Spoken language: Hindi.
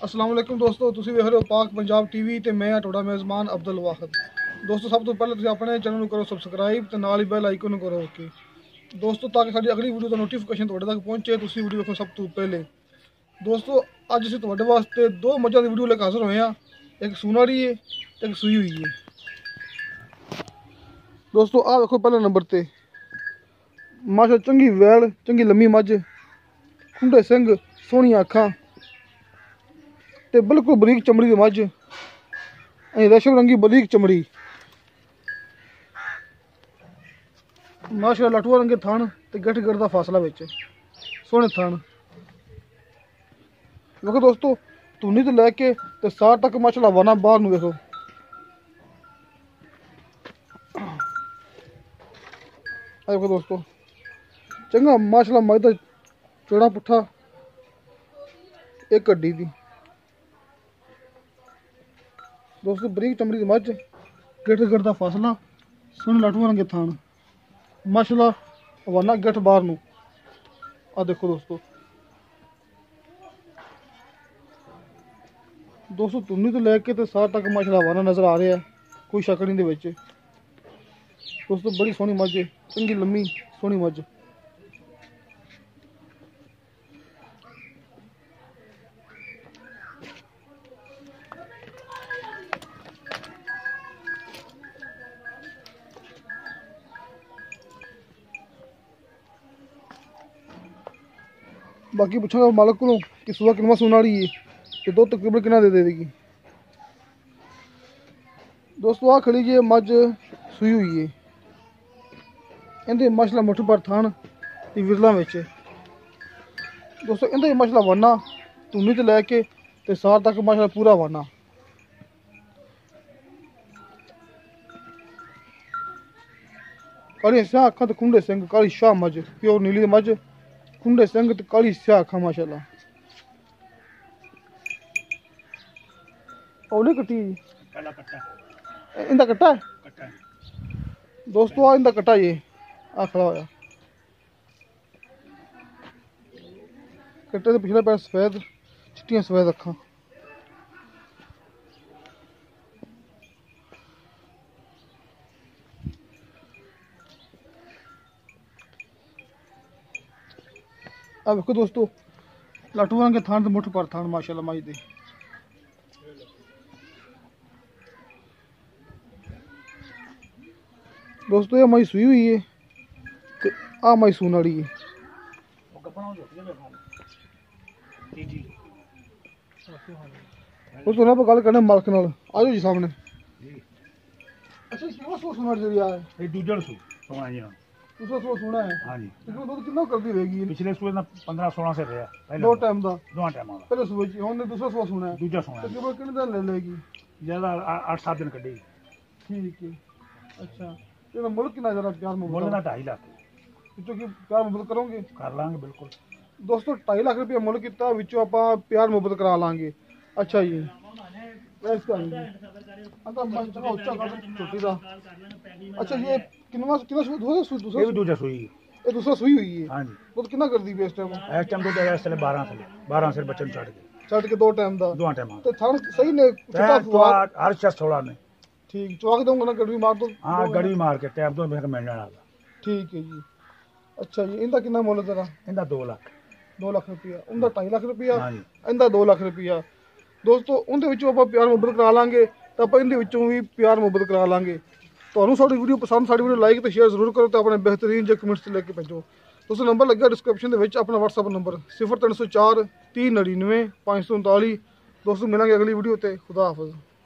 अस्सलाम वालेकुम दोस्तों, तुसीं वेख रहे हो पाक पंजाब टीवी ते मैं थोड़ा मेज़बान अब्दुल वाहिद। दोस्तों सब तो पहले तुसीं अपने चैनल को करो सब्सक्राइब ते नाल ही बैल आइकन करो ओके दोस्तों, ताकि साडी अगली वीडियो का नोटिफिकेशन तुहाडे तक पहुंचे, तुसीं वीडियो देखो सब तो पहले। दोस्तों अज असीं तुहाडे वास्ते दो मझां दी वीडियो लेकर हाज़र होए हां, एक सूनाड़ी है एक सूई हुई है। दोस्तों आ देखो पहले नंबर ते माशा चंगी वैल, चंगी लम्मी मझ, खुंडे सिंग, सोहनी अखां ते बिल्कुल बरीक चमड़ी दी मझ, रेशम रंगी बरीक चमड़ी, माशा लटुआ रंगे थन ते गठ गठ दा फासला विच, सोहने थन। देखो दोस्तों धुनी तो लैके ते सार तक माशाल्लाह वाना बाहर नूं देखो। देखो दोस्तों चंगा माशाल्लाह मझ दा चौड़ा पुट्ठा एक हड्डी दी। दोस्तों बरीक चमड़ी दी मझ, गिठ गिठ दा फासला, सोहने लटुआ रंगे थान, माशाल्लाह वाना गिठ बाहर नूं। आ देखो दोस्तों धुनी तो लैके ते सार तक माशाल्लाह वाना नज़र आ रहा है, कोई शक नहीं दे विच। दोस्तों बड़ी सोहनी मझ है, चंगी लम्मी सोहनी मझ। बाकी पूछा मालक को कि सुबह किनवा सुनाड़ी है तो दो तकरीबन किना दे देगी। दोस्तों आ खड़ी जी मझ सुई हुई है, इंदे माशाल्लाह मुठ पर थान ते विरला विच। दोस्तों इंदे माशाल्लाह वाना धुनी तो लैके ते सार तक माशाल्लाह पूरा वाना। काली स्याह अखां ते खुंडे सिंग, काली शाह मझ, प्योर नीली मझ, खुंडे सिंग ते काली स्याह अखां माशाल्लाह। ओली कट्टी इंदा कट्टा है दोस्तों, आ इंदा कट्टा ये आ खड़ा होया। कट्टे दे पिछले पैर सफेद, चिट्टियां सफेद अखां। अब देखो दोस्तों लटुआ के थान ते मुठ पर थान माशाल्लाह मझ दे। दोस्तों ये मई सुई हुई है ते आ मई सून वाली है। दोस्तों ना गल करने मालक नाल, आ जाओ जी सामने। अच्छा कितना सो सुना जी यार, ये दूजा सू सोना जी ना दूसरा सो सुना है। हाँ जी, लेकिन दूध कितना करती रहेगी पिछले सूए ना 15-16 से रहा पहले दो टाइम दा, दो टाइम वाला पहले सुबह जी हमने दूसरा सो सुना है। दूजा सोना तकरीबन कितने दिन ले लेगी? ज्यादा 8-7 दिन कटी। ठीक है। अच्छा ये मुल्क कितना जरा प्यार बोले मोहब्बत ना 2.5 लाख विचों की प्यार मोहब्बत करोगे? कर लांगे बिल्कुल। दोस्तों 2.5 लाख रुपया मुल्क किता विचों आपां प्यार मोहब्बत करा लांगे। अच्छा जी इसका चलो उच्चा कर छोटी दा। अच्छा ये कितना कितना दूसरा ये भी दूजा सूई ये दूसरा सुई हुई है। हाँ जी, दूध कितना कर दी इस टाइम? इस टाइम दूध है चले 12 से बच्चन चढ़ गए छट के दो टाइम दा। दो टाइम तो थान सही ने चिट्टा तो फुआ हर चीज थोड़ा ने ठीक चौक दूंगा ना गड़वी मार दो। हाँ गड़ी मार के टैप तो मेरे मिलने वाला। ठीक है जी। अच्छा जी इंदा कितना मुੱਲ तेरा? इंदा 2 लाख 2 लाख रुपया, उनका 2.5 लाख रुपया, हाँ जी, इंदा 2 लाख रुपया। दोस्तों उनके विचों आपां प्यार मुहब्बत करा लांगे तो आपां इनके विचों भी प्यार मुहब्बत करा लांगे। ਤੁਹਾਨੂੰ ਸਾਡੀ ਵੀਡੀਓ ਪਸੰਦ, ਸਾਡੀ ਵੀਡੀਓ ਲਾਈਕ ਤੇ ਸ਼ੇਅਰ ਜ਼ਰੂਰ ਕਰੋ ਤੇ ਆਪਣੇ ਬਿਹਤਰੀਨ ਜਿਹੇ ਕਮੈਂਟਸ ਲੈ ਕੇ ਭੇਜੋ। ਤੁਸੀਂ ਨੰਬਰ ਲੱਗਿਆ ਡਿਸਕ੍ਰਿਪਸ਼ਨ ਦੇ ਵਿੱਚ, ਆਪਣਾ WhatsApp ਨੰਬਰ 0304 399 539। ਦੋਸਤੋ ਮਿਲਾਂਗੇ ਅਗਲੀ ਵੀਡੀਓ ਤੇ। ਖੁਦਾ ਹਾਫਿਜ਼।